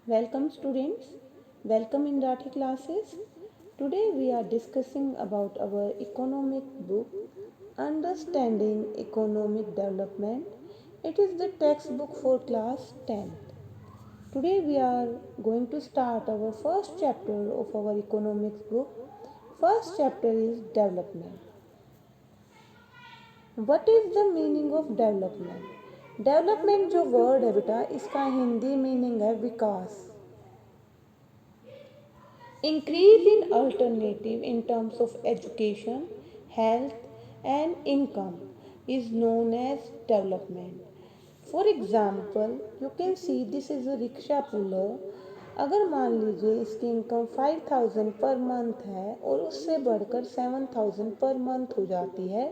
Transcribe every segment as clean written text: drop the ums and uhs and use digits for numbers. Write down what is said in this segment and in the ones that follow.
Welcome students. Welcome in Rathi classes. Today we are discussing about our economic book Understanding Economic Development. It is the textbook for class 10th. Today we are going to start our first chapter of our economics book. First chapter is development. What is the meaning of development? Development जो word है बेटा, इसका Hindi meaning है विकास. Increase in alternative in terms of education, health and income is known as development. For example, you can see this is a rickshaw puller. अगर मान लीजिए इसकी income 5000 per month है और उससे बढ़कर 7000 पर मंथ हो जाती है,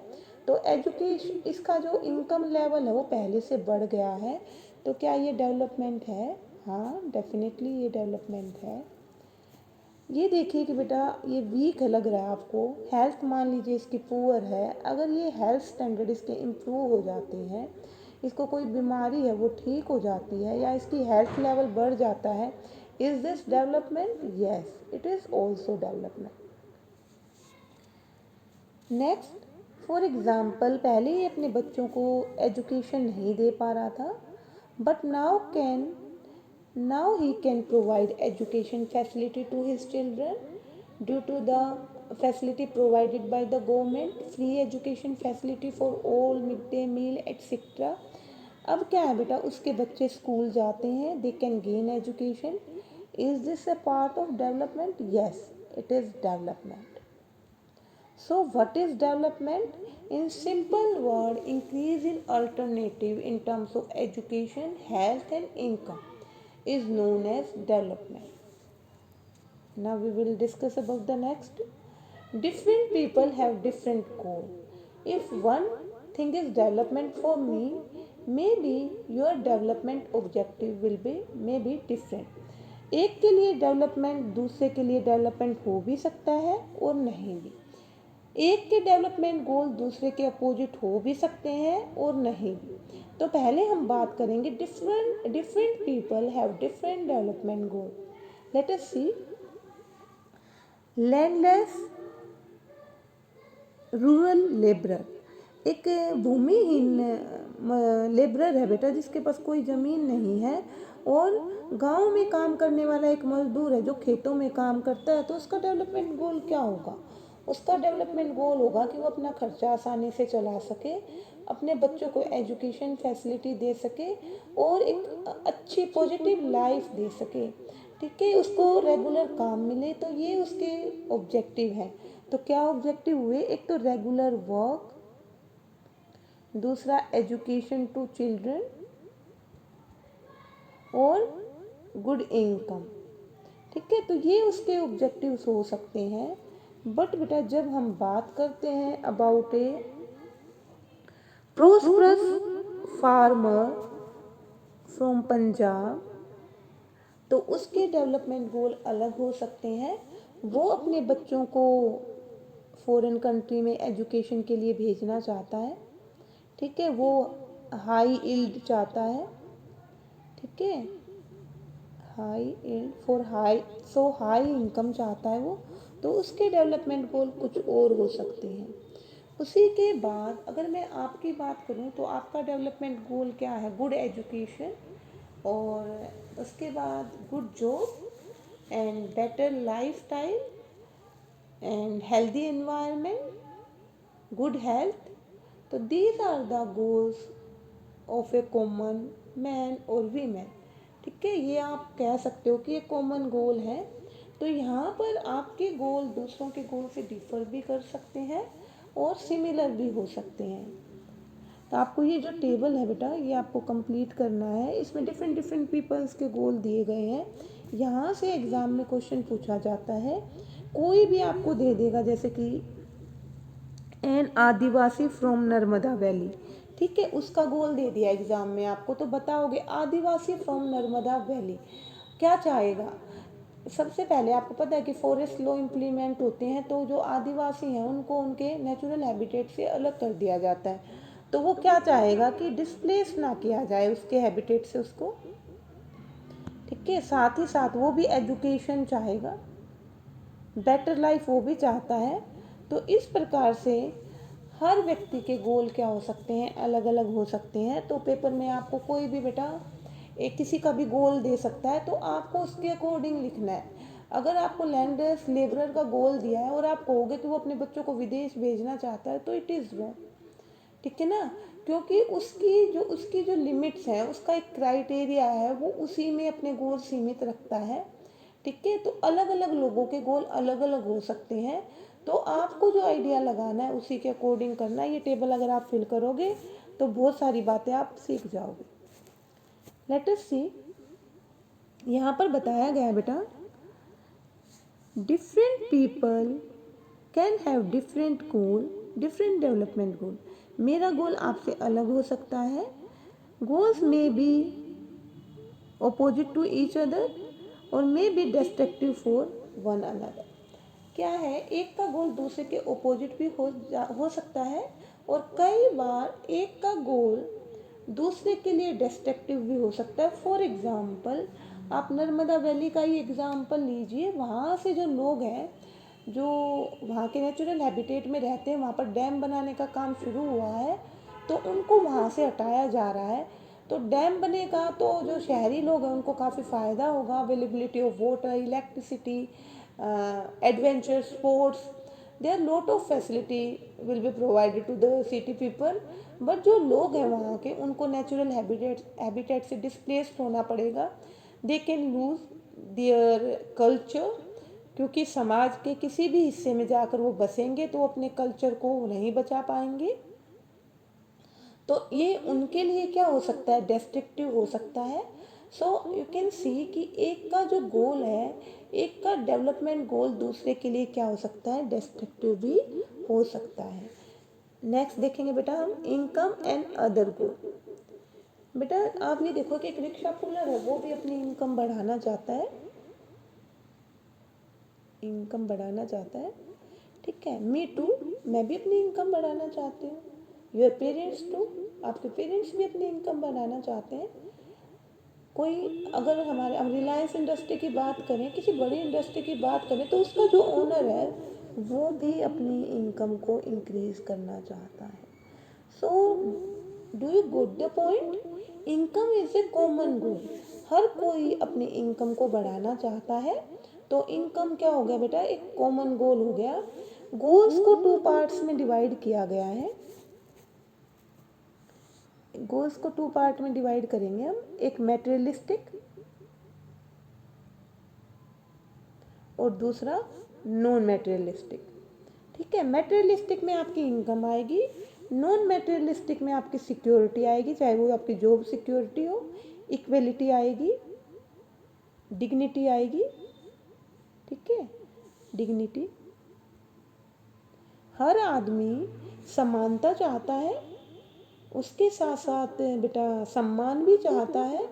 तो एजुकेशन इसका जो इनकम लेवल है वो पहले से बढ़ गया है. तो क्या ये डेवलपमेंट है? हाँ, डेफिनेटली ये डेवलपमेंट है. ये देखिए कि बेटा ये वीक लग रहा है आपको. हेल्थ मान लीजिए इसकी पुअर है. अगर ये हेल्थ स्टैंडर्ड इसके इम्प्रूव हो जाते हैं, इसको कोई बीमारी है वो ठीक हो जाती है या इसकी हेल्थ लेवल बढ़ जाता है, is this development? Yes, it is also development. Next, for example पहले ही अपने बच्चों को एजुकेशन नहीं दे पा रहा था, but now he can provide education facility to his children due to the facility provided by the government, free education facility for all, midday meal etc. अब क्या है बेटा, उसके बच्चे स्कूल जाते हैं, they can gain education. Is this a part of development? Yes, it is development. So what is development? In simple word, increase in alternative in terms of education, health and income is known as development. Now we will discuss about the next. Different people have different goal. If one thing is development for me, maybe your development objective will be maybe different. एक के लिए development दूसरे के लिए development हो भी सकता है और नहीं भी. एक के डेवलपमेंट गोल दूसरे के अपोजिट हो भी सकते हैं और नहीं भी. तो पहले हम बात करेंगे different people have different development goal. Let us see. Landless rural labourer, एक भूमिहीन लेबरर है बेटा जिसके पास कोई ज़मीन नहीं है और गांव में काम करने वाला एक मजदूर है जो खेतों में काम करता है. तो उसका डेवलपमेंट गोल क्या होगा? उसका डेवलपमेंट गोल होगा कि वो अपना खर्चा आसानी से चला सके, अपने बच्चों को एजुकेशन फैसिलिटी दे सके और एक अच्छी पॉजिटिव लाइफ दे सके. ठीक है, उसको रेगुलर काम मिले. तो ये उसके ऑब्जेक्टिव हैं. तो क्या ऑब्जेक्टिव हुए? एक तो रेगुलर वर्क, दूसरा एजुकेशन टू चिल्ड्रन और गुड इनकम. ठीक है, तो ये उसके ऑब्जेक्टिव्स हो सकते हैं. बट बेटा जब हम बात करते हैं about A prosperous farmer from Punjab, तो उसके डेवलपमेंट गोल अलग हो सकते हैं. वो अपने बच्चों को फॉरेन कंट्री में एजुकेशन के लिए भेजना चाहता है. ठीक है, वो हाई इल्ड चाहता है. ठीक है, high yield for high income चाहता है वो. तो उसके डेवलपमेंट गोल कुछ और हो सकते हैं. उसी के बाद अगर मैं आपकी बात करूं तो आपका डेवलपमेंट गोल क्या है? गुड एजुकेशन और उसके बाद good job and better life style and healthy environment, good health. तो these are the goals of a common man और वीमेन. ठीक है, ये आप कह सकते हो कि ये कॉमन गोल है. तो यहाँ पर आपके गोल दूसरों के गोल से डिफर भी कर सकते हैं और सिमिलर भी हो सकते हैं. तो आपको ये जो टेबल है बेटा ये आपको कंप्लीट करना है. इसमें डिफरेंट डिफरेंट पीपल्स के गोल दिए गए हैं. यहाँ से एग्ज़ाम में क्वेश्चन पूछा जाता है. कोई भी आपको दे देगा जैसे कि an Adivasi from Narmada valley. ठीक है, उसका गोल दे दिया एग्ज़ाम में आपको, तो बताओगे आदिवासी फ्रॉम नर्मदा वैली क्या चाहेगा? सबसे पहले आपको पता है कि फॉरेस्ट लॉ इम्प्लीमेंट होते हैं, तो जो आदिवासी हैं उनको उनके नेचुरल हैबिटेट से अलग कर दिया जाता है. तो वो क्या चाहेगा कि डिस्प्लेस ना किया जाए उसके हैबिटेट से उसको. ठीक ठीक है। साथ ही साथ वो भी एजुकेशन चाहेगा, बेटर लाइफ वो भी चाहता है। तो इस प्रकार से हर व्यक्ति के गोल क्या हो सकते हैं, अलग अलग हो सकते हैं। तो पेपर में आपको कोई भी बेटा एक किसी का भी गोल दे सकता है, तो आपको उसके अकॉर्डिंग लिखना है। अगर आपको लैंडलेस लेबरर का गोल दिया है और आप कहोगे कि वो अपने बच्चों को विदेश भेजना चाहता है, तो इट इज़ रॉन्ग, ठीक है ना। क्योंकि उसकी जो लिमिट्स हैं, उसका एक क्राइटेरिया है, वो उसी में अपने गोल सीमित रखता है, ठीक है। तो अलग अलग लोगों के गोल अलग अलग हो सकते हैं। तो आपको जो आइडिया लगाना है उसी के अकॉर्डिंग करना है। ये टेबल अगर आप फिल करोगे तो बहुत सारी बातें आप सीख जाओगे। लेट अस सी, यहाँ पर बताया गया है बेटा, different people can have different goal, different development गोल। मेरा गोल आपसे अलग हो सकता है। गोल्स में B opposite to each other और may be destructive for one another। क्या है, एक का गोल दूसरे के ओपोजिट भी हो सकता है, और कई बार एक का गोल दूसरे के लिए डिस्ट्रक्टिव भी हो सकता है। फॉर एग्जाम्पल, आप नर्मदा वैली का ही एग्जाम्पल लीजिए। वहाँ से जो लोग हैं, जो वहाँ के नेचुरल हैबिटेट में रहते हैं, वहाँ पर डैम बनाने का काम शुरू हुआ है, तो उनको वहाँ से हटाया जा रहा है। तो डैम बनेगा तो जो शहरी लोग हैं उनको काफ़ी फ़ायदा होगा, availability of water, electricity, adventure sports, there lot of facility will be provided to the city people. But जो लोग हैं वहाँ के, उनको नेचुरल हैबिटेट से डिस्प्लेस्ड होना पड़ेगा। They can lose their culture, क्योंकि समाज के किसी भी हिस्से में जाकर वो बसेंगे तो अपने कल्चर को नहीं बचा पाएंगे। तो ये उनके लिए क्या हो सकता है, डिस्ट्रक्टिव हो सकता है। सो यू कैन सी कि एक का जो गोल है, एक का डेवलपमेंट गोल दूसरे के लिए क्या हो सकता है, डिस्ट्रक्टिव भी हो सकता है। नेक्स्ट देखेंगे बेटा हम, इनकम एंड अदर गोल। बेटा आप ये देखो कि एक रिक्शा पुलर है, वो भी अपनी इनकम बढ़ाना चाहता है, इनकम बढ़ाना चाहता है, ठीक है। मी टू, मैं भी अपनी इनकम बढ़ाना चाहती हूँ। योर पेरेंट्स टू, आपके पेरेंट्स भी अपनी इनकम बढ़ाना चाहते हैं। कोई अगर हमारे, हम रिलायंस इंडस्ट्री की बात करें, किसी बड़ी इंडस्ट्री की बात करें, तो उसका जो ओनर है वो भी अपनी इनकम को इंक्रीज करना चाहता है। So do you get the point, income is a common goal. हर कोई अपनी इनकम को बढ़ाना चाहता है। तो इनकम क्या हो गया बेटा, एक कॉमन गोल हो गया। गोल्स को टू पार्ट्स में डिवाइड किया गया है। गोल्स को टू पार्ट में डिवाइड करेंगे हम, एक मेटेरियलिस्टिक और दूसरा नॉन मेटेरियलिस्टिक, ठीक है। मेटेरियलिस्टिक में आपकी इनकम आएगी, नॉन मेटेरियलिस्टिक में आपकी सिक्योरिटी आएगी, चाहे वो आपकी जॉब सिक्योरिटी हो, इक्वलिटी आएगी, डिग्निटी आएगी, ठीक है, डिग्निटी। हर आदमी समानता चाहता है, उसके साथ साथ बेटा सम्मान भी चाहता है,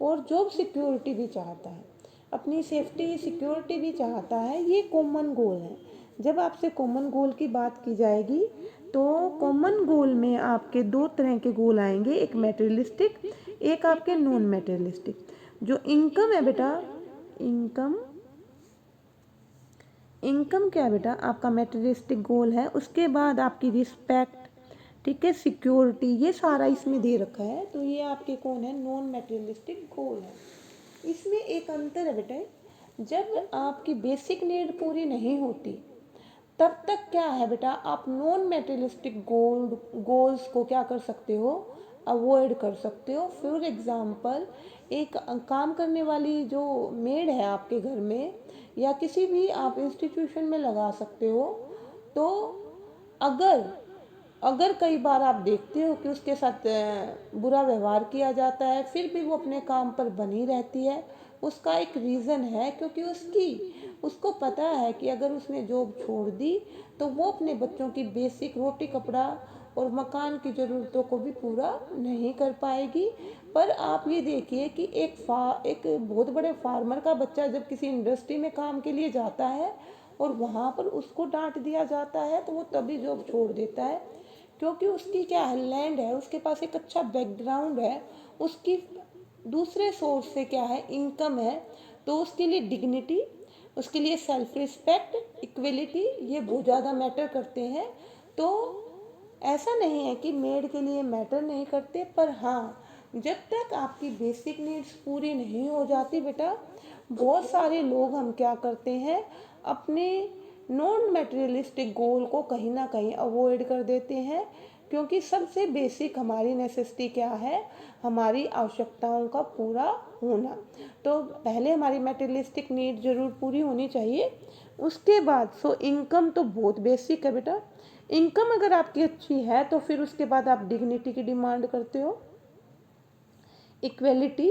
और जॉब सिक्योरिटी भी चाहता है, अपनी सेफ्टी सिक्योरिटी भी चाहता है। ये कॉमन गोल है। जब आपसे कॉमन गोल की बात की जाएगी तो कॉमन गोल में आपके दो तरह के गोल आएंगे, एक मेटेरियलिस्टिक, एक आपके नॉन मेटेरियलिस्टिक। जो इनकम है बेटा, इनकम क्या है बेटा, आपका मेटेरियलिस्टिक गोल है। उसके बाद आपकी रिस्पेक्ट, ठीक है, सिक्योरिटी, ये सारा इसमें दे रखा है। तो ये आपके कौन है, नॉन मेटेरियलिस्टिक गोल है। इसमें एक अंतर है बेटा, जब आपकी बेसिक नीड पूरी नहीं होती तब तक क्या है बेटा, आप नॉन मेटेरियलिस्टिक गोल्स को क्या कर सकते हो, अवॉइड कर सकते हो। फॉर एग्जांपल, एक काम करने वाली जो मेड है आपके घर में या किसी भी आप इंस्टीट्यूशन में लगा सकते हो। तो अगर अगर कई बार आप देखते हो कि उसके साथ बुरा व्यवहार किया जाता है, फिर भी वो अपने काम पर बनी रहती है, उसका एक रीज़न है, क्योंकि उसको पता है कि अगर उसने जॉब छोड़ दी तो वो अपने बच्चों की बेसिक रोटी कपड़ा और मकान की ज़रूरतों को भी पूरा नहीं कर पाएगी। पर आप ये देखिए कि एक बहुत बड़े फार्मर का बच्चा जब किसी इंडस्ट्री में काम के लिए जाता है और वहाँ पर उसको डांट दिया जाता है, तो वो तभी जॉब छोड़ देता है, क्योंकि उसकी क्या है, लैंड है, उसके पास एक अच्छा बैकग्राउंड है, उसकी दूसरे सोर्स से क्या है, इनकम है, तो उसके लिए डिग्निटी, उसके लिए सेल्फ रिस्पेक्ट, इक्वलिटी, ये बहुत ज़्यादा मैटर करते हैं। तो ऐसा नहीं है कि मेड के लिए मैटर नहीं करते, पर हाँ, जब तक आपकी बेसिक नीड्स पूरी नहीं हो जाती बेटा, बहुत सारे लोग हम क्या करते हैं, अपने नॉन मटेरियलिस्टिक गोल को कहीं ना कहीं अवॉइड कर देते हैं, क्योंकि सबसे बेसिक हमारी नेसेसिटी क्या है, हमारी आवश्यकताओं का पूरा होना। तो पहले हमारी मटेरियलिस्टिक नीड जरूर पूरी होनी चाहिए, उसके बाद सो इनकम तो बहुत बेसिक है बेटा। इनकम अगर आपकी अच्छी है तो फिर उसके बाद आप डिग्निटी की डिमांड करते हो, इक्वलिटी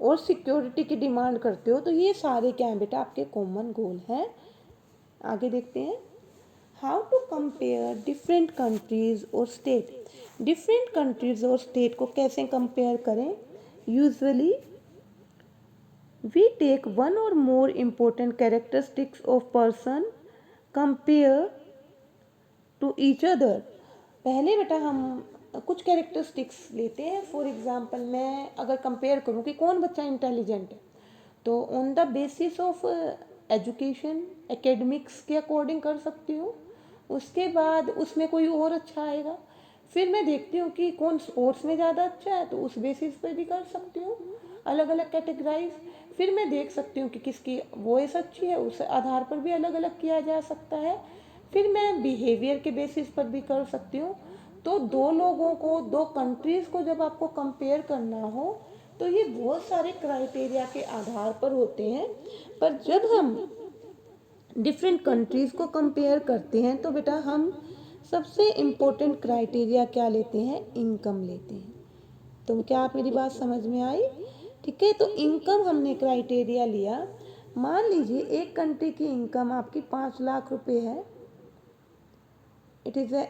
और सिक्योरिटी की डिमांड करते हो। तो ये सारे क्या हैं बेटा, आपके कॉमन गोल हैं। आगे देखते हैं, how to compare different countries और स्टेट। डिफरेंट कंट्रीज और स्टेट को कैसे कंपेयर करें। Usually we take one or more important characteristics of person compare to each other. पहले बेटा हम कुछ कैरेक्टरिस्टिक्स लेते हैं। फॉर एग्जांपल मैं अगर कंपेयर करूं कि कौन बच्चा इंटेलिजेंट है, तो on the basis of education, academics के अकॉर्डिंग कर सकती हूँ। उसके बाद उसमें कोई और अच्छा आएगा, फिर मैं देखती हूँ कि कौन स्पोर्ट्स में ज़्यादा अच्छा है, तो उस बेसिस पर भी कर सकती हूँ अलग अलग कैटेगराइज। फिर मैं देख सकती हूँ कि किसकी वॉइस अच्छी है, उस आधार पर भी अलग अलग किया जा सकता है। फिर मैं बिहेवियर के बेसिस पर भी कर सकती हूँ। तो दो लोगों को, दो कंट्रीज़ को जब आपको कंपेयर करना हो, तो ये बहुत सारे क्राइटेरिया के आधार पर होते हैं। पर जब हम डिफरेंट कंट्रीज़ को कंपेयर करते हैं तो बेटा हम सबसे इम्पोर्टेंट क्राइटेरिया क्या लेते हैं, इनकम लेते हैं। तो क्या आप मेरी बात समझ में आई। ठीक है, तो इनकम हमने क्राइटेरिया लिया। मान लीजिए एक कंट्री की इनकम आपकी 5 लाख रुपए है, it is a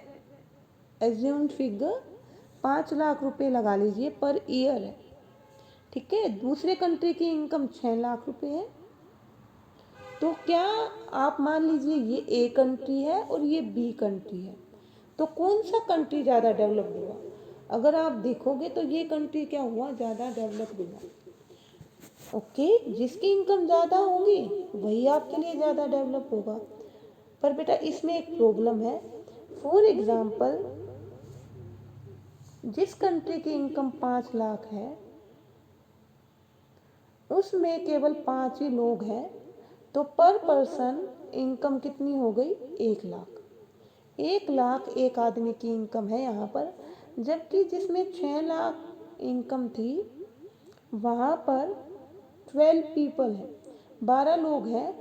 assumed figure, 5 lakh रुपए लगा लीजिए पर ईयर है। ठीक है, दूसरे कंट्री की इनकम 6 लाख रुपए है। तो क्या आप मान लीजिए ये ए कंट्री है और ये बी कंट्री है, तो कौन सा कंट्री ज़्यादा डेवलप्ड हुआ। अगर आप देखोगे तो ये कंट्री क्या हुआ, ज़्यादा डेवलप्ड हुआ। ओके, जिसकी इनकम ज़्यादा होगी वही आपके लिए ज़्यादा डेवलप होगा। पर बेटा इसमें एक प्रॉब्लम है। फॉर एग्जाम्पल जिस कंट्री की इनकम 5 लाख है उसमें केवल 5 ही लोग हैं, तो पर पर्सन इनकम कितनी हो गई, 1 लाख। 1 लाख एक आदमी की इनकम है यहाँ पर, जबकि जिसमें 6 लाख इनकम थी वहाँ पर 12 पीपल है, 12 लोग हैं।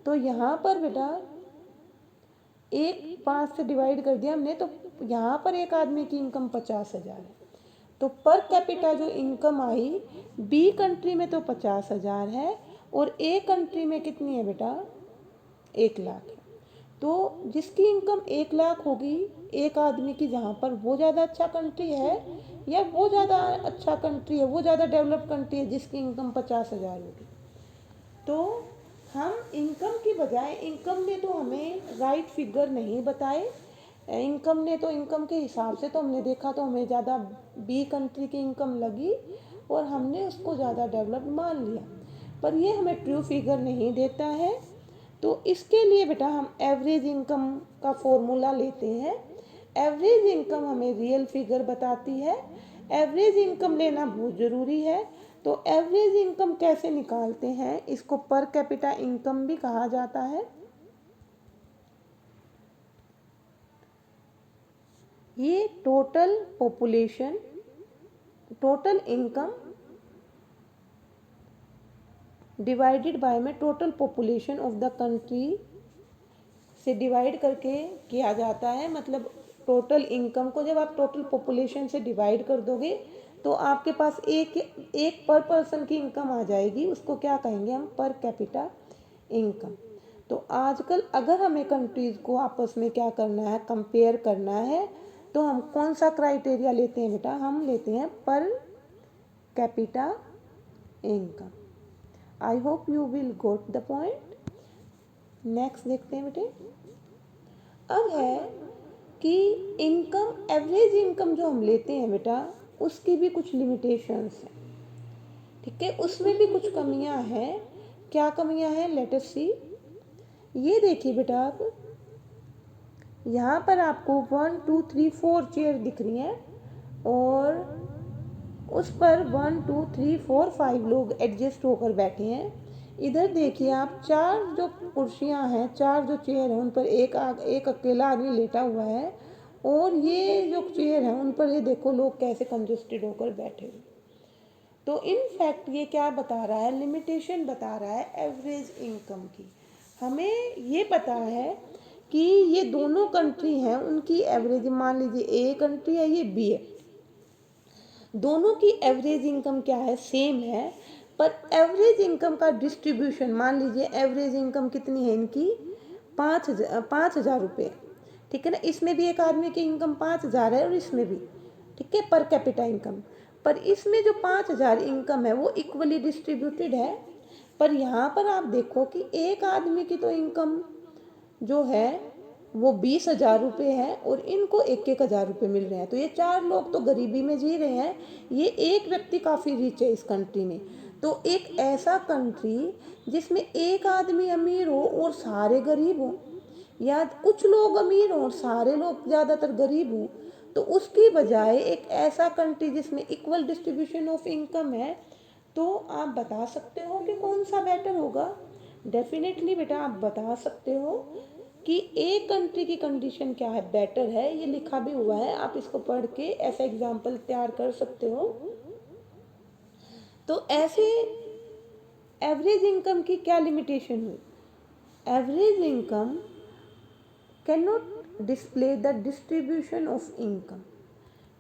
तो यहाँ पर बेटा एक 5 से डिवाइड कर दिया हमने, तो यहाँ पर एक आदमी की इनकम 50,000 है। तो पर कैपिटा जो इनकम आई बी कंट्री में तो 50,000 है, और ए कंट्री में कितनी है बेटा, 1 लाख है। तो जिसकी इनकम 1 लाख होगी एक आदमी की, जहाँ पर वो ज़्यादा अच्छा कंट्री है, या वो ज़्यादा अच्छा कंट्री है, वो ज़्यादा डेवलप कंट्री है जिसकी इनकम 50,000 होगी। तो हम इनकम की बजाय, इनकम ने तो हमें राइट फिगर नहीं बताए, इनकम ने तो, इनकम के हिसाब से तो हमने देखा तो हमें ज़्यादा बी कंट्री की इनकम लगी और हमने उसको ज़्यादा डेवलप मान लिया, पर ये हमें ट्रू फिगर नहीं देता है। तो इसके लिए बेटा हम एवरेज इनकम का फॉर्मूला लेते हैं। एवरेज इनकम हमें रियल फिगर बताती है, एवरेज इनकम लेना बहुत ज़रूरी है। तो एवरेज इनकम कैसे निकालते हैं, इसको पर कैपिटा इनकम भी कहा जाता है। ये total population, total income divided by में total population of the country से डिवाइड करके किया जाता है। मतलब टोटल इनकम को जब आप टोटल पॉपुलेशन से डिवाइड कर दोगे तो आपके पास एक एक पर पर्सन की इनकम आ जाएगी, उसको क्या कहेंगे हम, पर कैपिटा इनकम। तो आजकल अगर हमें कंट्रीज़ को आपस में क्या करना है, कंपेयर करना है, तो हम कौन सा क्राइटेरिया लेते हैं बेटा, हम लेते हैं per capita income. I hope you will goat the point. Next देखते हैं बेटे। अब है कि इनकम, एवरेज इनकम जो हम लेते हैं बेटा, उसकी भी कुछ लिमिटेशंस हैं। ठीक है, उसमें भी कुछ कमियां हैं। क्या कमियां हैं, लेट अस सी। ये देखिए बेटा, आप यहाँ पर आपको 1 2 3 4 चेयर दिख रही हैं और उस पर 1 2 3 4 5 लोग एडजस्ट होकर बैठे हैं। इधर देखिए आप, 4 जो कुर्सियां हैं, 4 जो चेयर हैं, उन पर एक अकेला आदमी लेटा हुआ है और ये जो चेयर है उन पर ये देखो लोग कैसे कंजस्टेड होकर बैठे हुए। तो इन फैक्ट ये क्या बता रहा है, लिमिटेशन बता रहा है एवरेज इनकम की। हमें ये पता है कि ये दोनों कंट्री हैं, उनकी एवरेज, मान लीजिए ए कंट्री है, ये बी है, दोनों की एवरेज इनकम क्या है, सेम है, पर एवरेज इनकम का डिस्ट्रीब्यूशन, मान लीजिए एवरेज इनकम कितनी है इनकी, 5,000 रुपये। ठीक है ना, इसमें भी एक आदमी की इनकम 5,000 है और इसमें भी, ठीक है, पर कैपिटा इनकम। पर इसमें जो 5,000 इनकम है वो इक्वली डिस्ट्रीब्यूटेड है। पर यहाँ पर आप देखो कि एक आदमी की तो इनकम जो है वो 20,000 रुपये है और इनको 1,000 रुपये मिल रहे हैं। तो ये 4 लोग तो गरीबी में जी रहे हैं, ये एक व्यक्ति काफ़ी रिच है इस कंट्री में। तो एक ऐसा कंट्री जिसमें एक आदमी अमीर हो और सारे गरीब हो, या कुछ लोग अमीर हों और सारे लोग ज़्यादातर गरीब हों, तो उसकी बजाय एक ऐसा कंट्री जिसमें इक्वल डिस्ट्रीब्यूशन ऑफ इनकम है, तो आप बता सकते हो कि कौन सा बेटर होगा। डेफिनेटली बेटा आप बता सकते हो कि एक कंट्री की कंडीशन क्या है, बेटर है, ये लिखा भी हुआ है, आप इसको पढ़ के ऐसा एग्जाम्पल तैयार कर सकते हो। तो ऐसे एवरेज इनकम की क्या लिमिटेशन हुई, average income can not display the distribution of income.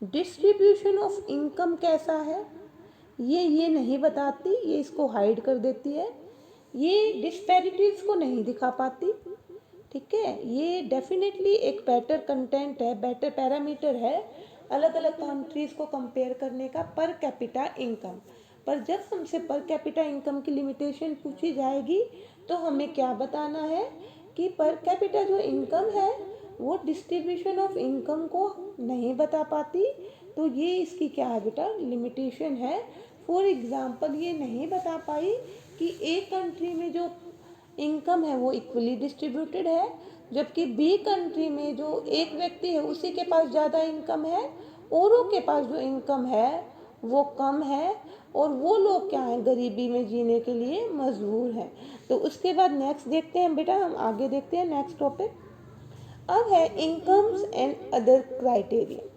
Distribution of income कैसा है ये नहीं बताती, ये इसको हाइड कर देती है, ये डिस्पैरिटीज को नहीं दिखा पाती। ठीक है, ये डेफिनेटली एक बेटर कंटेंट है, बेटर पैरामीटर है अलग अलग कंट्रीज को कंपेयर करने का, पर कैपिटा इनकम। पर जब हमसे पर कैपिटा इनकम की लिमिटेशन पूछी जाएगी तो हमें क्या बताना है कि पर कैपिटा जो इनकम है वो डिस्ट्रीब्यूशन ऑफ इनकम को नहीं बता पाती। तो ये इसकी क्या है बेटा, लिमिटेशन है। फॉर एग्जाम्पल ये नहीं बता पाई कि एक कंट्री में जो इनकम है वो इक्वली डिस्ट्रीब्यूटेड है, जबकि बी कंट्री में जो एक व्यक्ति है उसी के पास ज़्यादा इनकम है, औरों के पास जो इनकम है वो कम है और वो लोग क्या हैं, गरीबी में जीने के लिए मजबूर हैं। तो उसके बाद नेक्स्ट देखते हैं बेटा, हम आगे देखते हैं नेक्स्ट टॉपिक। अब है इनकम्स एंड अदर क्राइटेरिया।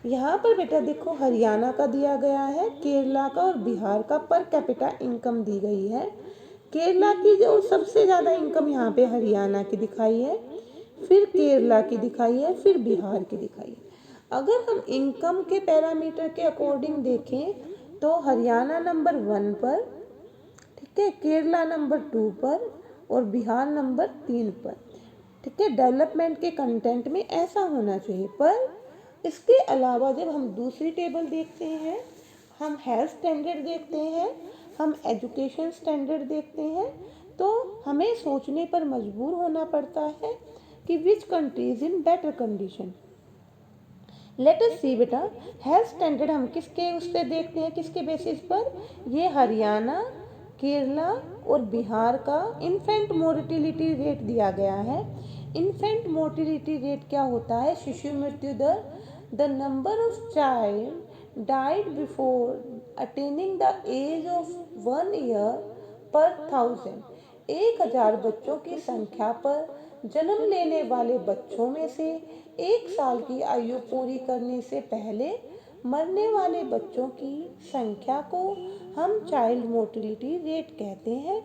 यहाँ पर बेटा देखो हरियाणा का दिया गया है, केरला का और बिहार का पर कैपिटा इनकम दी गई है। केरला की जो सबसे ज़्यादा इनकम यहाँ पे हरियाणा की दिखाई है, फिर केरला की दिखाई है, फिर बिहार की दिखाई है। अगर हम इनकम के पैरामीटर के अकॉर्डिंग देखें तो हरियाणा नंबर 1 पर, ठीक है, केरला नंबर 2 पर और बिहार नंबर 3 पर। ठीक है, डेवलपमेंट के कंटेंट में ऐसा होना चाहिए। पर इसके अलावा जब हम दूसरी टेबल देखते हैं, हम हेल्थ स्टैंडर्ड देखते हैं, हम एजुकेशन स्टैंडर्ड देखते हैं, तो हमें सोचने पर मजबूर होना पड़ता है कि which country is in better condition. Let us see बेटा, हेल्थ स्टैंडर्ड हम किसके उस पर देखते हैं, किसके बेसिस पर, ये हरियाणा, केरला और बिहार का इन्फेंट मोर्टिलिटी रेट दिया गया है। इन्फेंट मोर्टिलिटी रेट क्या होता है, शिशु मृत्यु दर, the number of child died before attaining the age of 1 year पर 1000। 1,000 बच्चों की संख्या पर जन्म लेने वाले बच्चों में से 1 साल की आयु पूरी करने से पहले मरने वाले बच्चों की संख्या को हम चाइल्ड मोर्टिलिटी रेट कहते हैं।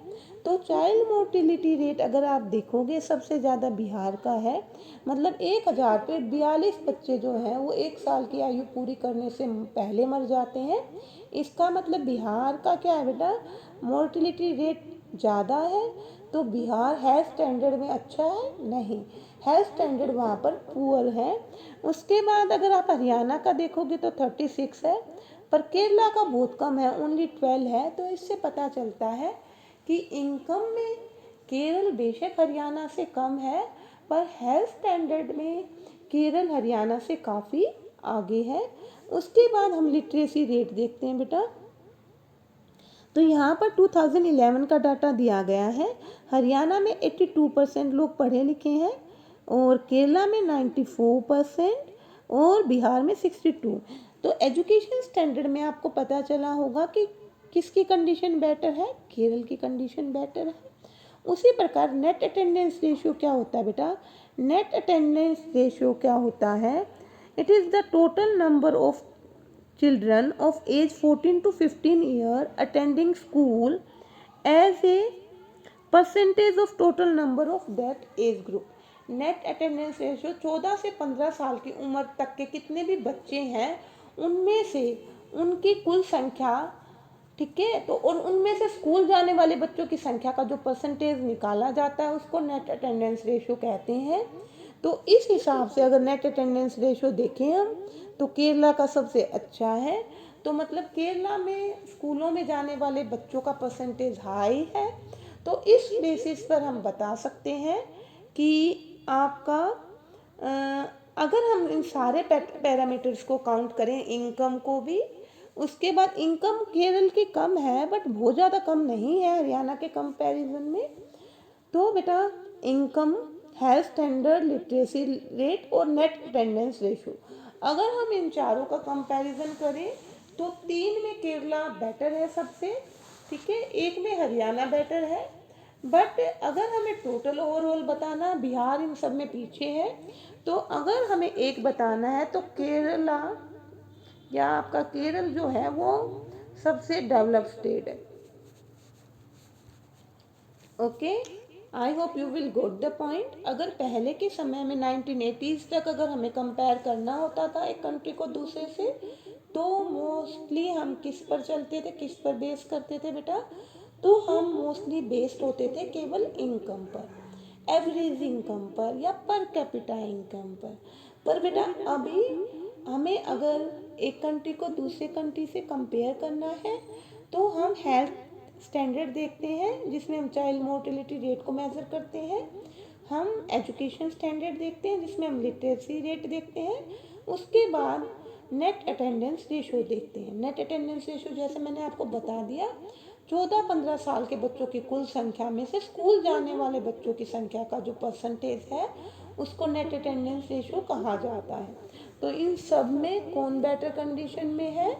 तो चाइल्ड मोर्टिलिटी रेट अगर आप देखोगे सबसे ज़्यादा बिहार का है, मतलब 1,000 पे 42 बच्चे जो हैं वो 1 साल की आयु पूरी करने से पहले मर जाते हैं। इसका मतलब बिहार का क्या है बेटा, मोर्टिलिटी रेट ज़्यादा है। तो बिहार हेल्थ स्टैंडर्ड में अच्छा है, नहीं, हेल्थ स्टैंडर्ड वहाँ पर पुअर है। उसके बाद अगर आप हरियाणा का देखोगे तो 36 है, पर केरला का बहुत कम है, ओनली 12 है। तो इससे पता चलता है कि इनकम में केरल बेशक हरियाणा से कम है, पर हेल्थ स्टैंडर्ड में केरल हरियाणा से काफ़ी आगे है। उसके बाद हम लिटरेसी रेट देखते हैं बेटा। तो यहाँ पर 2011 का डाटा दिया गया है। हरियाणा में 82% लोग पढ़े लिखे हैं और केरला में 94% और बिहार में 62। तो एजुकेशन स्टैंडर्ड में आपको पता चला होगा कि किसकी कंडीशन बेटर है, केरल की कंडीशन बेटर है। उसी प्रकार नेट अटेंडेंस रेशियो क्या होता है बेटा? नेट अटेंडेंस रेशियो क्या होता है? It is the total number of children of age 14 to 15 year attending school as a percentage of total number of that age group. Net attendance ratio 14 से 15 साल की उम्र तक के कितने भी बच्चे हैं उनमें से उनकी कुल संख्या, ठीक है, तो और उनमें से स्कूल जाने वाले बच्चों की संख्या का जो परसेंटेज निकाला जाता है उसको नेट अटेंडेंस रेशियो कहते हैं। तो इस हिसाब से अगर नेट अटेंडेंस रेशियो देखें हम तो केरला का सबसे अच्छा है। तो मतलब केरला में स्कूलों में जाने वाले बच्चों का परसेंटेज हाई है। तो इस बेसिस पर हम बता सकते हैं कि आपका अगर हम इन सारे पैरामीटर्स को काउंट करें, इनकम को भी, उसके बाद इनकम केरल की कम है बट बहुत ज़्यादा कम नहीं है हरियाणा के कंपैरिजन में। तो बेटा income, health standard, literacy rate और नेट अटेंडेंस रेशियो, अगर हम इन चारों का कंपैरिजन करें तो 3 में केरला बेटर है सबसे, ठीक है, 1 में हरियाणा बेटर है। बट अगर हमें टोटल ओवरऑल बताना, बिहार इन सब में पीछे है। तो अगर हमें एक बताना है तो केरला या आपका केरल जो है वो सबसे डेवलप स्टेट है। Okay, I hope you will goat the point. अगर पहले के समय में 1980s तक अगर हमें कंपेयर करना होता था एक कंट्री को दूसरे से, तो मोस्टली हम किस पर चलते थे, किस पर बेस करते थे बेटा? तो हम मोस्टली बेस्ड होते थे केवल इनकम पर, एवरेज इनकम पर या पर कैपिटा इनकम पर। पर बेटा अभी हमें अगर एक कंट्री को दूसरे कंट्री से कंपेयर करना है तो हम हेल्थ स्टैंडर्ड देखते हैं जिसमें हम चाइल्ड मोर्टेलिटी रेट को मेज़र करते हैं, हम एजुकेशन स्टैंडर्ड देखते हैं जिसमें हम लिटरेसी रेट देखते हैं, उसके बाद नेट अटेंडेंस रेशियो देखते हैं। नेट अटेंडेंस रेशियो जैसे मैंने आपको बता दिया, 14-15 साल के बच्चों की कुल संख्या में से स्कूल जाने वाले बच्चों की संख्या का जो परसेंटेज है उसको नेट अटेंडेंस रेशियो कहा जाता है। तो इन सब में कौन बेटर कंडीशन में है?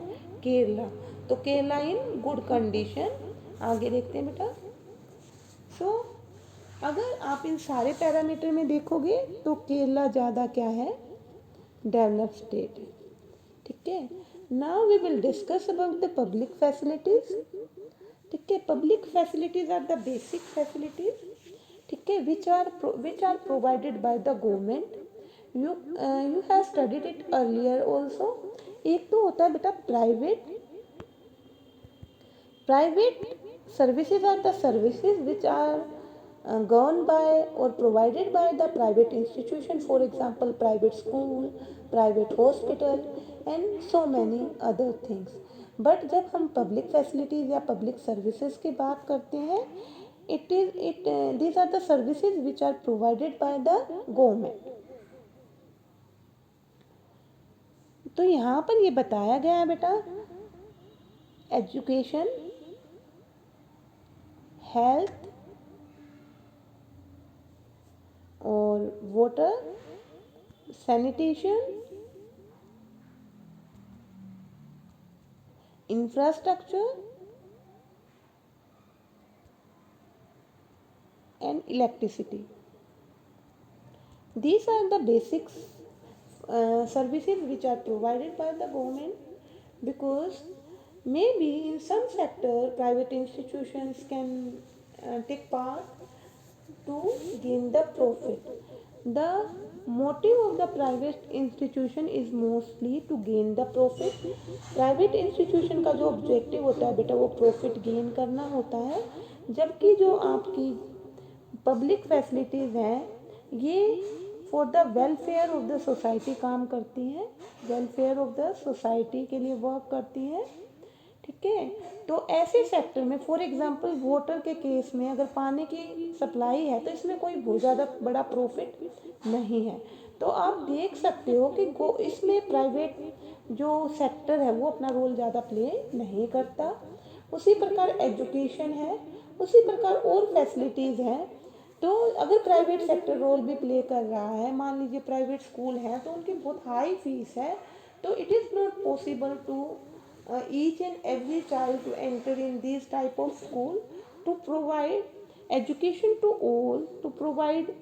केरला। तो केरला इन गुड कंडीशन। आगे देखते हैं बेटा। सो अगर आप इन सारे पैरामीटर में देखोगे तो केरला ज़्यादा क्या है? डेवलप स्टेट है, ठीक है। Now we will discuss about the public facilities, ठीक है। Public facilities are the basic facilities, ठीक है, which are provided by the government. You have studied it earlier also. एक तो होता है बेटा private services are the services which are governed by or provided by the private institution, for example private school, private hospital and so many other things. But जब हम public facilities या public services की बात करते हैं, these are the services which are provided by the government. तो यहाँ पर ये बताया गया है बेटा, एजुकेशन, हेल्थ और water, sanitation, infrastructure and electricity. These are the basics services which are provided by the government, because maybe in some sector private institutions can take part to gain the profit. The motive of the private institution is mostly to gain the profit. Private institution का जो objective होता है बेटा वो profit gain करना होता है, जबकि जो आपकी पब्लिक फैसिलिटीज़ हैं ये for the welfare of the society काम करती हैं, वेलफेयर ऑफ द सोसाइटी के लिए वर्क करती हैं, ठीक है। तो ऐसे सेक्टर में फॉर एग्जांपल वाटर के केस में अगर पानी की सप्लाई है तो इसमें कोई बहुत ज़्यादा बड़ा प्रॉफिट नहीं है। तो आप देख सकते हो कि इसमें प्राइवेट जो सेक्टर है वो अपना रोल ज़्यादा प्ले नहीं करता। उसी प्रकार एजुकेशन है, उसी प्रकार और फैसिलिटीज़ हैं। तो अगर प्राइवेट सेक्टर रोल भी प्ले कर रहा है, मान लीजिए प्राइवेट स्कूल हैं तो उनकी बहुत हाई फीस है, तो it is not possible to each and every child to enter in these type of school, to provide education to all, to provide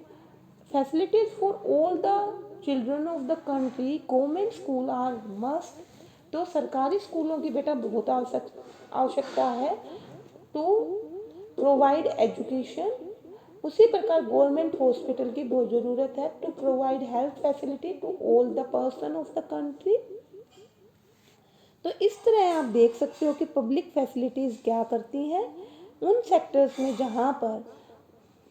facilities for all the children of the country. Government school are must. तो सरकारी स्कूलों की बेटा बहुत आवश्यकता है to provide education. उसी प्रकार गवर्नमेंट हॉस्पिटल की बहुत ज़रूरत है to provide health facility to all the person of the country. तो इस तरह आप देख सकते हो कि पब्लिक फैसिलिटीज़ क्या करती हैं उन सेक्टर्स में जहाँ पर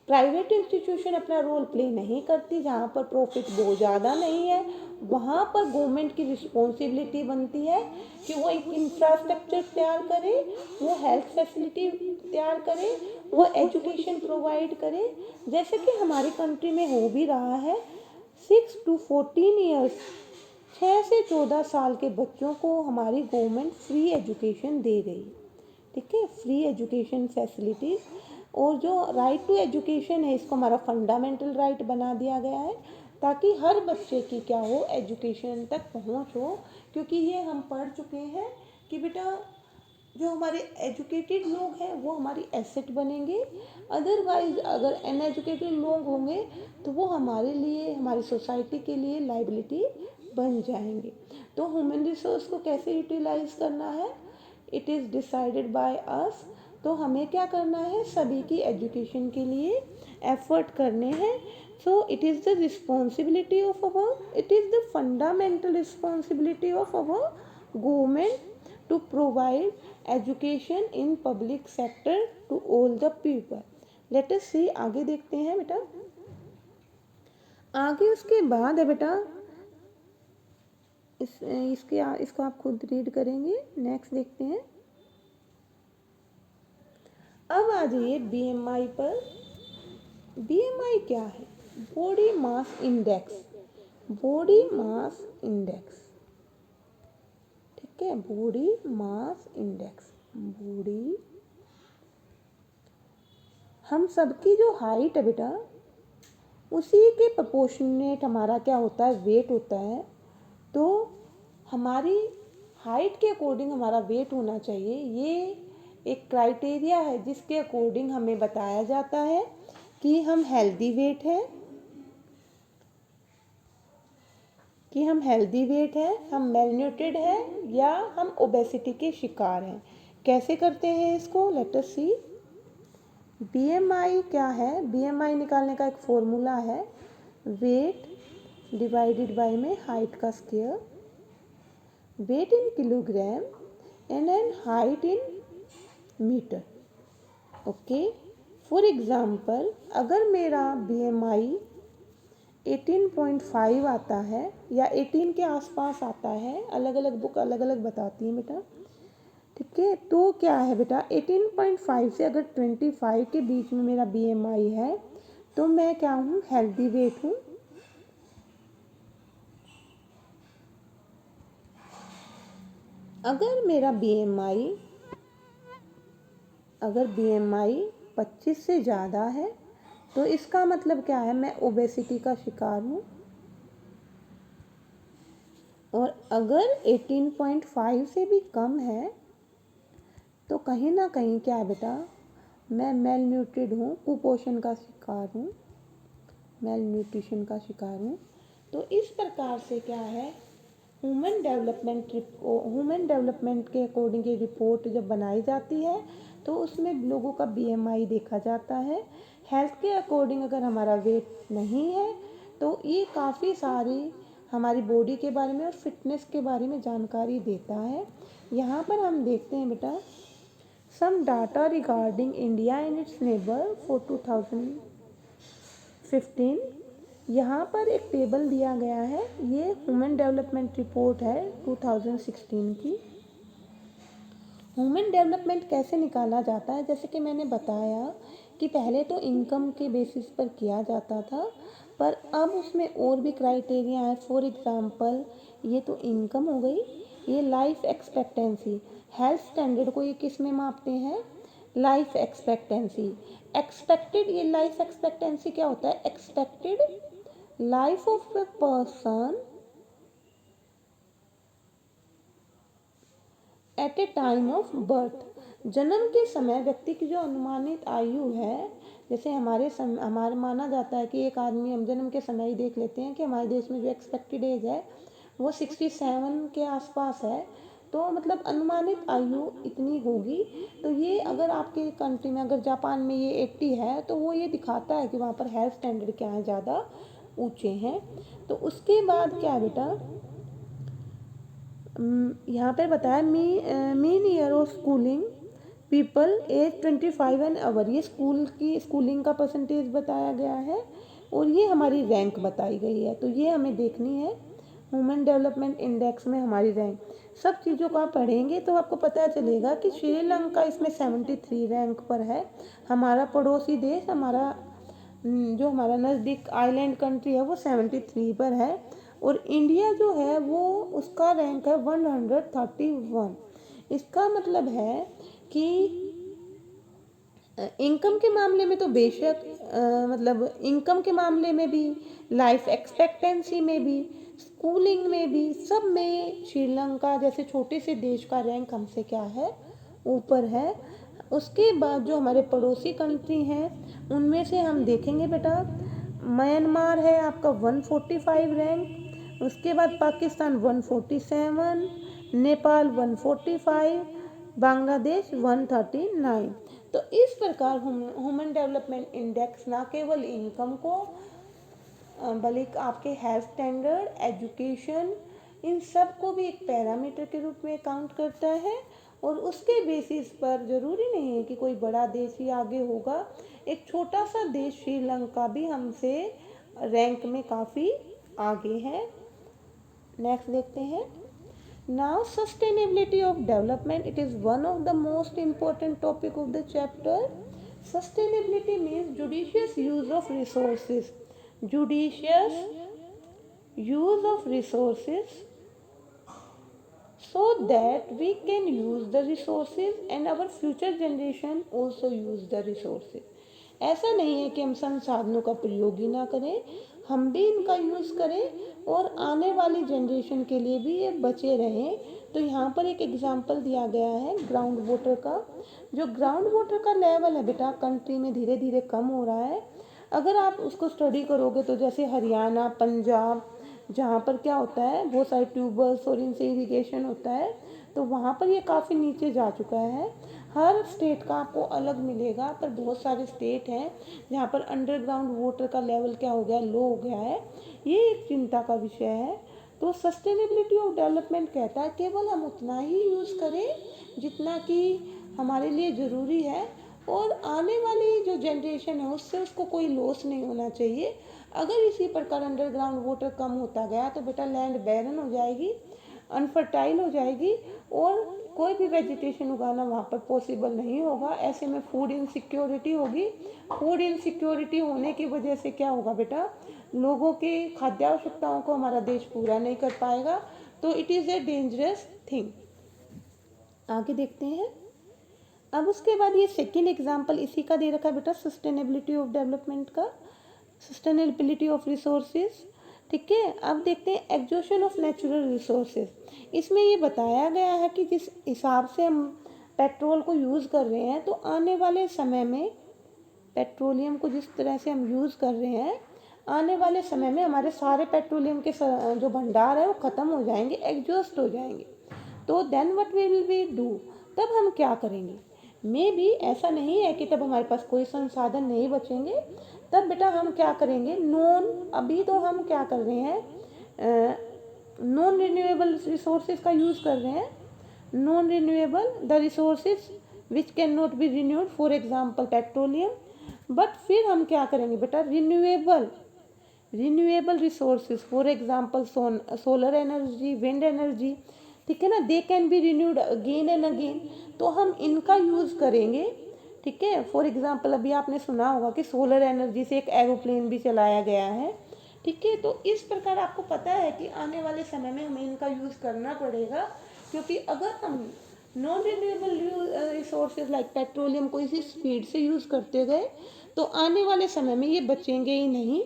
प्राइवेट इंस्टीट्यूशन अपना रोल प्ले नहीं करती, जहाँ पर प्रॉफिट बहुत ज़्यादा नहीं है, वहाँ पर गवर्नमेंट की रिस्पॉन्सिबिलिटी बनती है कि वो एक इंफ्रास्ट्रक्चर तैयार करे, वो हेल्थ फैसिलिटी तैयार करे, वो एजुकेशन प्रोवाइड करे। जैसे कि हमारी कंट्री में हो भी रहा है, 6 to 14 ईयर्स, 6 से 14 साल के बच्चों को हमारी गवर्नमेंट फ्री एजुकेशन दे रही है। ठीक है, फ्री एजुकेशन फैसिलिटीज़। और जो राइट टू एजुकेशन है, इसको हमारा फंडामेंटल राइट बना दिया गया है ताकि हर बच्चे की क्या हो, एजुकेशन तक पहुंच हो। क्योंकि ये हम पढ़ चुके हैं कि बेटा जो हमारे एजुकेटेड लोग हैं वो हमारी एसेट बनेंगे, अदरवाइज अगर अनएजुकेटेड लोग होंगे तो वो हमारे लिए, हमारी सोसाइटी के लिए लाइबिलिटी बन जाएंगे। तो ह्यूमन रिसोर्स को कैसे यूटिलाइज करना है, it is decided by us. तो हमें क्या करना है, सभी की एजुकेशन के लिए एफर्ट करने हैं। So it is the responsibility of our, it is the fundamental responsibility of our government to provide education in public sector to all the people. Let us see, आगे देखते हैं बेटा। आगे उसके बाद है बेटा, इसको आप खुद रीड करेंगे। नेक्स्ट देखते हैं। अब आ जाइए बीएमआई पर। बीएमआई क्या है? Body mass index. Body mass index, ठीक है, बॉडी मास इंडेक्स। बॉडी, हम सबकी जो हाइट है बेटा उसी के प्रोपोर्शनेट हमारा क्या होता है, वेट होता है। तो हमारी हाइट के अकॉर्डिंग हमारा वेट होना चाहिए। ये एक क्राइटेरिया है जिसके अकॉर्डिंग हमें बताया जाता है कि हम हेल्दी वेट हैं, हम मेलन्यूट्रिड हैं या हम ओबेसिटी के शिकार हैं। कैसे करते हैं इसको, लेट अस सी। बीएमआई क्या है? बीएमआई निकालने का एक फॉर्मूला है, वेट डिवाइडेड बाय में हाइट का square, weight in kilogram and an height in metre. Okay, for example अगर मेरा बीएमआई 18.5 आता है या 18 के आसपास आता है, अलग अलग बुक अलग अलग बताती है बेटा, ठीक है। तो क्या है बेटा, 18.5 से अगर 25 के बीच में मेरा बीएमआई है तो मैं क्या हूँ, हेल्दी वेट हूँ। अगर मेरा बीएमआई 25 से ज़्यादा है तो इसका मतलब क्या है, मैं ओबेसिटी का शिकार हूँ। और अगर 18.5 से भी कम है तो कहीं ना कहीं क्या है बेटा, मैं मेल न्यूट्रिड हूँ, कुपोषण का शिकार हूँ, मेल न्यूट्रिशन का शिकार हूँ। तो इस प्रकार से क्या है, ह्यूमन डेवलपमेंट के अकॉर्डिंग ये रिपोर्ट जब बनाई जाती है तो उसमें लोगों का बीएमआई देखा जाता है। हेल्थ के अकॉर्डिंग अगर हमारा वेट नहीं है तो ये काफ़ी सारी हमारी बॉडी के बारे में और फिटनेस के बारे में जानकारी देता है। यहाँ पर हम देखते हैं बेटा, some data regarding India and its neighbour for 2015। यहाँ पर एक टेबल दिया गया है, ये ह्यूमन डेवलपमेंट रिपोर्ट है 2016 की। ह्यूमन डेवलपमेंट कैसे निकाला जाता है, जैसे कि मैंने बताया कि पहले तो इनकम के बेसिस पर किया जाता था, पर अब उसमें और भी क्राइटेरिया है। फॉर एग्ज़ाम्पल, ये तो इनकम हो गई, ये लाइफ एक्सपेक्टेंसी, हेल्थ स्टैंडर्ड को ये किस में मापते हैं? Life expectancy. एक्सपेक्टेड, ये लाइफ एक्सपेक्टेंसी क्या होता है? Expected life of a person at A time of birth. जन्म के समय व्यक्ति की जो अनुमानित आयु है, जैसे हमारे माना जाता है कि एक आदमी, हम जन्म के समय ही देख लेते हैं कि हमारे देश में जो एक्सपेक्टेड एज है वो 67 के आसपास है। तो मतलब अनुमानित आयु इतनी होगी। तो ये अगर आपके कंट्री में, अगर जापान में ये 80 है, तो वो ये दिखाता है कि वहाँ पर हेल्थ स्टैंडर्ड क्या है, ज़्यादा ऊंचे हैं। तो उसके बाद क्या है बेटा, यहाँ पे बताया mean year of schooling people age 25 and over. ये स्कूलिंग का परसेंटेज बताया गया है और ये हमारी रैंक बताई गई है। तो ये हमें देखनी है ह्यूमन डेवलपमेंट इंडेक्स में हमारी रैंक। सब चीज़ों को आप पढ़ेंगे तो आपको पता चलेगा कि श्रीलंका इसमें 73 रैंक पर है। हमारा पड़ोसी देश, जो हमारा नज़दीक आइलैंड कंट्री है, वो 73 पर है। और इंडिया जो है वो, उसका रैंक है 131। इसका मतलब है कि इनकम के मामले में तो बेशक, मतलब इनकम के मामले में भी, लाइफ एक्सपेक्टेंसी में भी, स्कूलिंग में भी, सब में श्रीलंका जैसे छोटे से देश का रैंक हमसे क्या है, ऊपर है। उसके बाद जो हमारे पड़ोसी कंट्री हैं उनमें से हम देखेंगे बेटा, म्यांमार है आपका 145 रैंक, उसके बाद पाकिस्तान 147, नेपाल 145, बांग्लादेश 139। तो इस प्रकार ह्यूमन डेवलपमेंट इंडेक्स ना केवल इनकम को, बल्कि आपके हेल्थ स्टैंडर्ड, एजुकेशन, इन सब को भी एक पैरामीटर के रूप में काउंट करता है। और उसके बेसिस पर ज़रूरी नहीं है कि कोई बड़ा देश ही आगे होगा, एक छोटा सा देश श्रीलंका भी हमसे रैंक में काफ़ी आगे है। नेक्स्ट देखते हैं। Now sustainability of development, it is one of the most important topic of the chapter. Sustainability means judicious use of resources. Judicious use of resources so that we can use the resources and our future generation also use the resources. ऐसा नहीं है कि हम संसाधनों का प्रयोग ही ना करें, हम भी इनका यूज़ करें और आने वाली जनरेशन के लिए भी ये बचे रहें। तो यहाँ पर एक एग्जांपल दिया गया है ग्राउंड वाटर का। जो ग्राउंड वाटर का लेवल है बेटा कंट्री में धीरे धीरे कम हो रहा है। अगर आप उसको स्टडी करोगे तो जैसे हरियाणा, पंजाब, जहाँ पर क्या होता है, बहुत सारे ट्यूबवेल्स और इनसे इरिगेशन होता है, तो वहाँ पर ये काफ़ी नीचे जा चुका है। हर स्टेट का आपको अलग मिलेगा, पर बहुत सारे स्टेट हैं जहाँ पर अंडरग्राउंड वाटर का लेवल क्या हो गया, लो हो गया है। ये एक चिंता का विषय है। तो सस्टेनेबिलिटी ऑफ डेवलपमेंट कहता है केवल हम उतना ही यूज़ करें जितना कि हमारे लिए ज़रूरी है, और आने वाली जो जनरेशन है उससे उसको कोई लॉस नहीं होना चाहिए। अगर इसी प्रकार अंडरग्राउंड वाटर कम होता गया तो बेटा लैंड बैरन हो जाएगी, अनफर्टाइल हो जाएगी और कोई भी वेजिटेशन उगाना वहाँ पर पॉसिबल नहीं होगा। ऐसे में फूड इनसिक्योरिटी होगी। फूड इनसिक्योरिटी होने की वजह से क्या होगा बेटा, लोगों की खाद्य आवश्यकताओं को हमारा देश पूरा नहीं कर पाएगा। तो it is a dangerous thing. आगे देखते हैं। अब उसके बाद ये सेकेंड एग्जाम्पल इसी का दे रखा है बेटा, सस्टेनेबिलिटी ऑफ डेवलपमेंट का, सस्टेनेबिलिटी ऑफ रिसोर्सेज। ठीक है, अब देखते हैं एग्जॉशन ऑफ नेचुरल रिसोर्सेज। इसमें ये बताया गया है कि जिस हिसाब से हम पेट्रोल को यूज़ कर रहे हैं, तो आने वाले समय में पेट्रोलियम को जिस तरह से हम यूज़ कर रहे हैं, आने वाले समय में हमारे सारे पेट्रोलियम के जो भंडार है वो ख़त्म हो जाएंगे, एग्जॉस्ट हो जाएंगे। तो then what will we do, तब हम क्या करेंगे? मे भी ऐसा नहीं है कि तब हमारे पास कोई संसाधन नहीं बचेंगे। तब बेटा हम क्या करेंगे, अभी तो हम क्या कर रहे हैं, नॉन रिन्यूएबल रिसोर्सेज का यूज़ कर रहे हैं। Non renewable the resources which can not be renewed, for example petroleum. But फिर हम क्या करेंगे बेटा, renewable resources, for example solar energy, wind energy, ठीक है ना, they can be renewed again and again. तो हम इनका यूज़ करेंगे। ठीक है, फॉर एग्जाम्पल अभी आपने सुना होगा कि सोलर एनर्जी से एक एरोप्लेन भी चलाया गया है। ठीक है, तो इस प्रकार आपको पता है कि आने वाले समय में हमें इनका यूज़ करना पड़ेगा, क्योंकि अगर हम non renewable resources like petroleum को इसी स्पीड से यूज़ करते गए तो आने वाले समय में ये बचेंगे ही नहीं।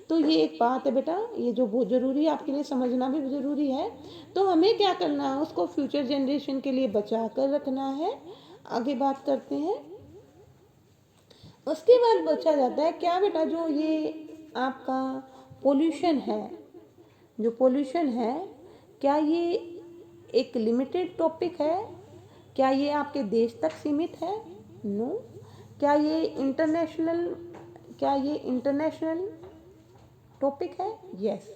तो ये एक बात है बेटा, ये जो बहुत ज़रूरी है, आपके लिए समझना भी ज़रूरी है। तो हमें क्या करना है, उसको फ्यूचर जनरेशन के लिए बचा कर रखना है। आगे बात करते हैं। उसके बाद पूछा जाता है क्या बेटा, जो ये आपका पोल्यूशन है, जो पोल्यूशन है, क्या ये एक लिमिटेड टॉपिक है? क्या ये आपके देश तक सीमित है? नो। क्या ये इंटरनेशनल, क्या ये इंटरनेशनल टॉपिक है? यस।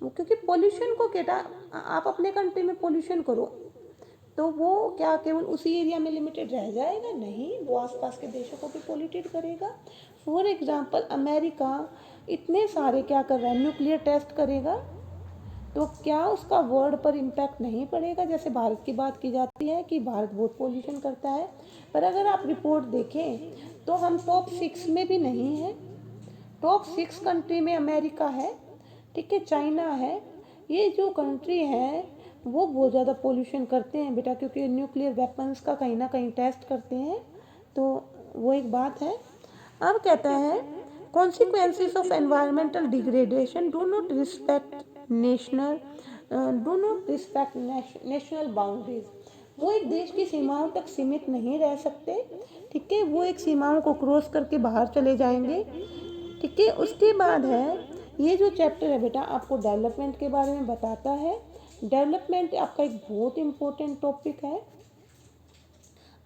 क्योंकि पोल्यूशन को क्या, आप अपने कंट्री में पोल्यूशन करो तो वो क्या केवल उसी एरिया में लिमिटेड रह जाएगा? नहीं, वो आसपास के देशों को भी पोल्यूटेड करेगा। फॉर एग्जांपल अमेरिका इतने सारे क्या कर रहा है, न्यूक्लियर टेस्ट करेगा, तो क्या उसका वर्ल्ड पर इम्पैक्ट नहीं पड़ेगा? जैसे भारत की बात की जाती है कि भारत बहुत पोल्यूशन करता है, पर अगर आप रिपोर्ट देखें तो हम टॉप 6 में भी नहीं हैं। टॉप 6 कंट्री में अमेरिका है, ठीक है, चाइना है। ये जो कंट्री है वो बहुत ज़्यादा पोल्यूशन करते हैं बेटा, क्योंकि न्यूक्लियर वेपन्स का कहीं ना कहीं टेस्ट करते हैं। तो वो एक बात है। अब कहता है consequences of environmental degradation do not respect national boundaries. वो एक देश की सीमाओं तक सीमित नहीं रह सकते, ठीक है, वो एक सीमाओं को क्रॉस करके बाहर चले जाएंगे, ठीक है। उसके बाद है ये जो चैप्टर है बेटा, आपको डेवलपमेंट के बारे में बताता है। डेवलपमेंट आपका एक बहुत इम्पोर्टेंट टॉपिक है।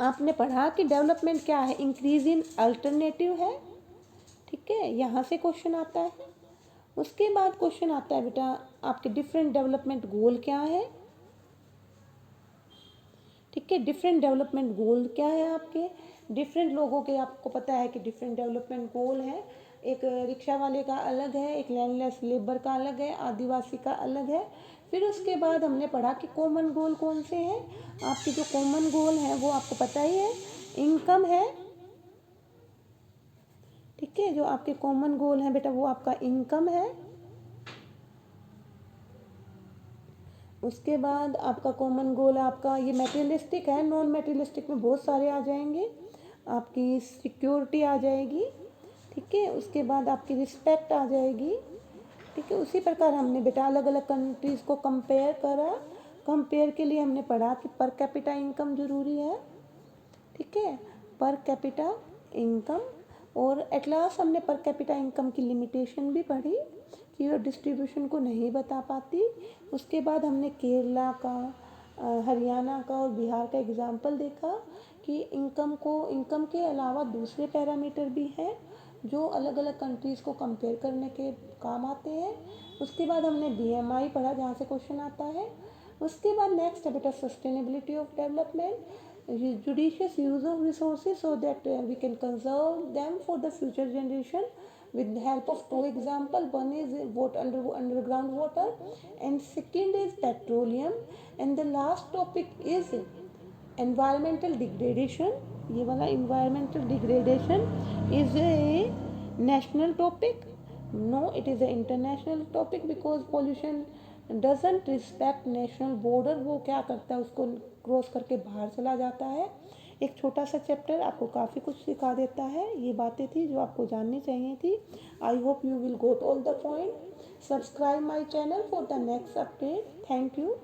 आपने पढ़ा कि डेवलपमेंट क्या है, इंक्रीज इन अल्टरनेटिव है, ठीक है, यहाँ से क्वेश्चन आता है। उसके बाद क्वेश्चन आता है बेटा आपके डिफरेंट डेवलपमेंट गोल क्या है, ठीक है, डिफरेंट डेवलपमेंट गोल क्या है आपके, डिफरेंट लोगों के, आपको पता है कि डिफरेंट डेवलपमेंट गोल है। एक रिक्शा वाले का अलग है, एक लैंडलेस लेबर का अलग है, आदिवासी का अलग है। फिर उसके बाद हमने पढ़ा कि कॉमन गोल कौन से हैं। आपके जो कॉमन गोल हैं वो आपको पता ही है, इनकम है, ठीक है, जो आपके कॉमन गोल हैं बेटा वो आपका इनकम है। उसके बाद आपका कॉमन गोल आपका ये मटेरियलिस्टिक है, नॉन मटेरियलिस्टिक में बहुत सारे आ जाएंगे, आपकी सिक्योरिटी आ जाएगी, ठीक है, उसके बाद आपकी रिस्पेक्ट आ जाएगी, ठीक है। उसी प्रकार हमने बेटा अलग अलग कंट्रीज़ को कंपेयर करा। कंपेयर के लिए हमने पढ़ा कि पर कैपिटा इनकम ज़रूरी है, ठीक है, पर कैपिटा इनकम। और एट लास्ट हमने पर कैपिटा इनकम की लिमिटेशन भी पढ़ी कि वो डिस्ट्रीब्यूशन को नहीं बता पाती। उसके बाद हमने केरला का, हरियाणा का और बिहार का एग्जाम्पल देखा कि इनकम के अलावा दूसरे पैरामीटर भी हैं जो अलग अलग कंट्रीज़ को कंपेयर करने के काम आते हैं। उसके बाद हमने बीएमआई पढ़ा जहाँ से क्वेश्चन आता है। उसके बाद नेक्स्ट है बेटा sustainability of development, judicious use of resources so that we can conserve them for the future generation with the help of two example. One is underground water and second is petroleum, and the last topic is environmental degradation. ये वाला environmental degradation is a national topic. No, it is an international topic because pollution doesn't respect national border. वो क्या करता है, उसको cross करके बाहर चला जाता है। एक छोटा सा चैप्टर आपको काफ़ी कुछ सिखा देता है। ये बातें थी जो आपको जाननी चाहिए थी। I hope you will go all the point. Subscribe my channel for the next update. Thank you.